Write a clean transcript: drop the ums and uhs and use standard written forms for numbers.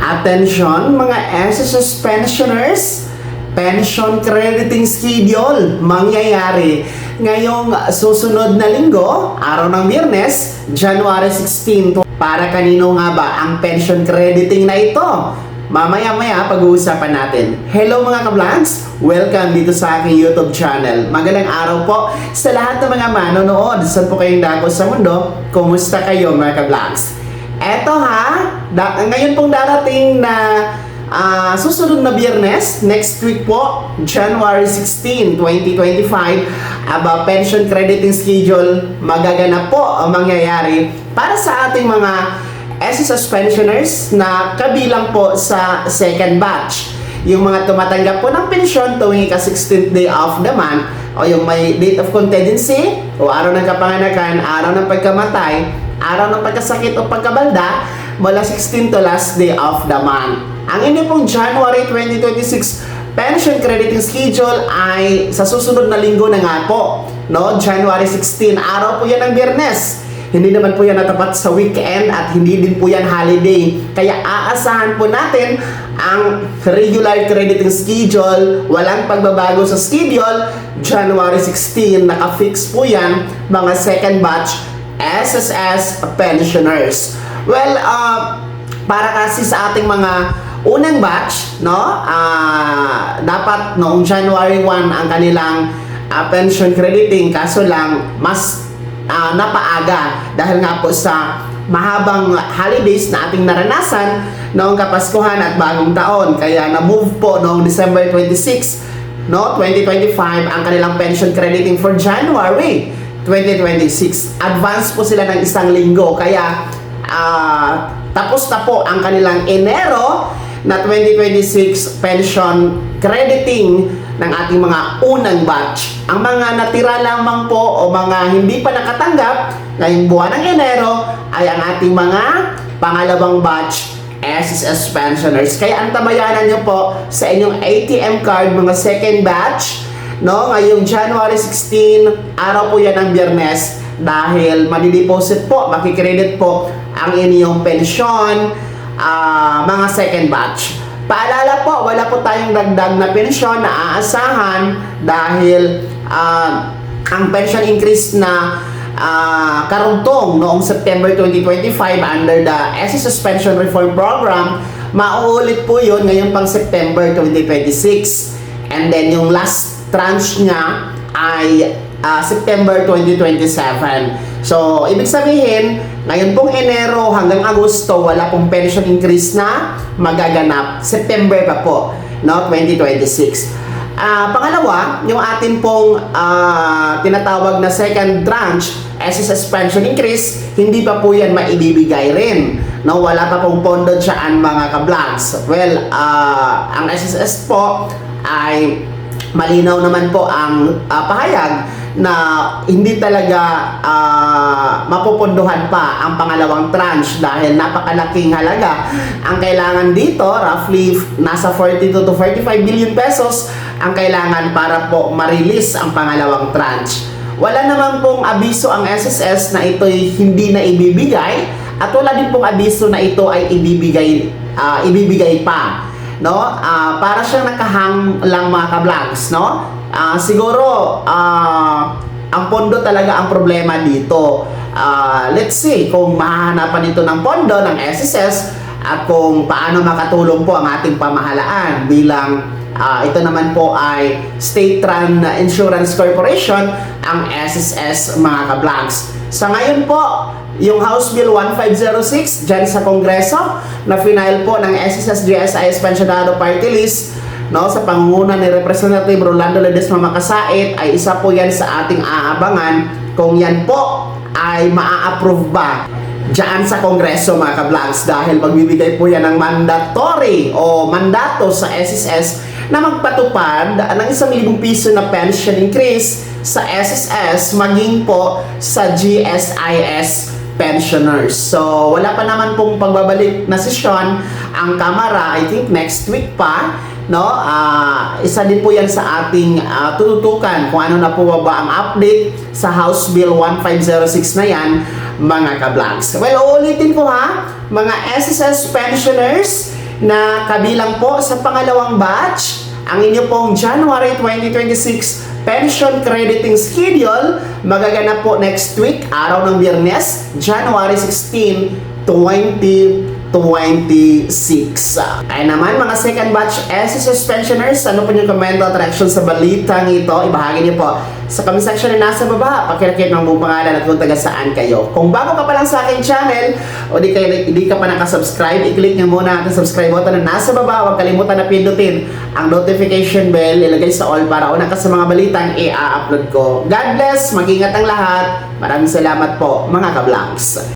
Attention mga SSS pensioners, pension crediting schedule mangyayari ngayong susunod na linggo, araw ng Biyernes, January 16. Para kanino nga ba ang pension crediting na ito? Mamaya-maya pag-uusapan natin. Hello mga ka-vlogs! Welcome dito sa aking YouTube channel. Magandang araw po sa lahat ng mga manonood. Saan po kayong dako sa mundo? Kumusta kayo mga ka-vlogs? Eto ngayon pong darating na susunod na Biyernes, next week po, January 16, 2025, pension crediting schedule magaganap po ang mangyayari para sa ating mga SSS pensioners na kabilang po sa second batch. Yung mga tumatanggap po ng pensyon tuwing ika-16th day of the month o yung may date of contingency o araw ng kapanganakan, araw ng pagkamatay, araw ng pagkasakit o pagkabalda mula 16 to last day of the month. Ang inyo pong January 2026 pension crediting schedule ay sa susunod na linggo na nga po, no? January 16, araw po yan ng Biyernes. Hindi naman po yan natapat sa weekend at hindi din po yan holiday. Kaya aasahan po natin ang regular crediting schedule. Walang pagbabago sa schedule. January 16, naka-fix po yan mga second batch SSS pensioners. Well, para kasi sa ating mga unang batch, no? Dapat noong January 1 ang kanilang pension crediting, kaso lang mas napaaga dahil nga po sa mahabang holidays na ating naranasan noong Kapaskuhan at Bagong Taon. Kaya na-move po noong December 26, no, 2025 ang kanilang pension crediting for January 2026. Advance po sila ng isang linggo. Kaya tapos na po ang kanilang Enero na 2026 pension crediting ng ating mga unang batch. Ang mga natira lamang po o mga hindi pa nakatanggap ngayong buwan ng Enero ay ang ating mga pangalawang batch SSS pensioners. Kaya antabayanan nyo po sa inyong ATM card mga second batch, no? Ngayong January 16, araw po yan ng Biyernes dahil madideposit po, makikredit po ang inyong pensyon mga second batch. Paalala po, wala po tayong dagdag na pensyon na aasahan dahil ang pension increase na karugtong noong September 2025 under the SSS Pension Reform Program, mauulit po yun ngayon pang September 2026. And then yung last tranche niya ay September 2027. So, ibig sabihin, ngayon pong Enero hanggang Agosto, wala pong pension increase na magaganap. September pa po, no, 2026. Pangalawa, yung atin pong tinatawag na second tranche, SSS pension increase, hindi pa po yan maibibigay rin. No, wala pa pong pondo dyan mga ka-vlogs. Well, ang SSS po ay malinaw naman po ang pahayag na hindi talaga mapupunduhan pa ang pangalawang tranche dahil napakalaking halaga. Ang kailangan dito, roughly nasa 42 to 45 billion pesos ang kailangan para po ma-release ang pangalawang tranche. Wala naman pong abiso ang SSS na ito'y hindi na ibibigay at wala din pong abiso na ito ay ibibigay pa, no? Para siyang nakahang lang mga ka-vlogs, no? Siguro ang pondo talaga ang problema dito. Let's see kung mahahanapan ito ng pondo ng SSS at kung paano makatulong po ang ating pamahalaan bilang ito naman po ay state-run insurance corporation, ang SSS mga ka-vlogs. Sa ngayon po, yung House Bill 1506 dyan sa Kongreso na final po ng SSS-GSIS Pensionado Party List, no, sa pangunguna ni Representative Rolando Ledesma Makasait, ay isa po yan sa ating aabangan kung yan po ay maa-approve ba dyan sa Kongreso mga ka-vlogs, dahil magbibigay po yan ng mandatory o mandato sa SSS na magpatupad ng 1,000 piso na pension increase sa SSS maging po sa GSIS pensioners. So, wala pa naman pong pagbabalik na sesyon ang Kamara, I think next week pa, no? Isa din po yan sa ating tututukan kung ano na po ba ang update sa House Bill 1506 na yan mga ka-vlogs. Well, uulitin ko mga SSS pensioners, na kabilang po sa pangalawang batch ang inyo pong January 2026 pension crediting schedule. Magaganap po next week, araw ng Biyernes, January 16, 2026. Ay naman mga second batch SSS pensioners, ano po yung comment o attraction sa balitang ito? Ibahagi niyo po sa comment section na nasa baba. Pakirakip ng buong pangalan at kung taga saan kayo. Kung bago ka pa lang sa aking channel o di ka pa nakasubscribe, i-click niyo muna ang subscribe button na nasa baba. Huwag kalimutan na pindutin ang notification bell, ilagay sa all para una ka sa mga balitang i-upload ko. God bless, mag-ingat ang lahat. Maraming salamat po mga ka-vlogs.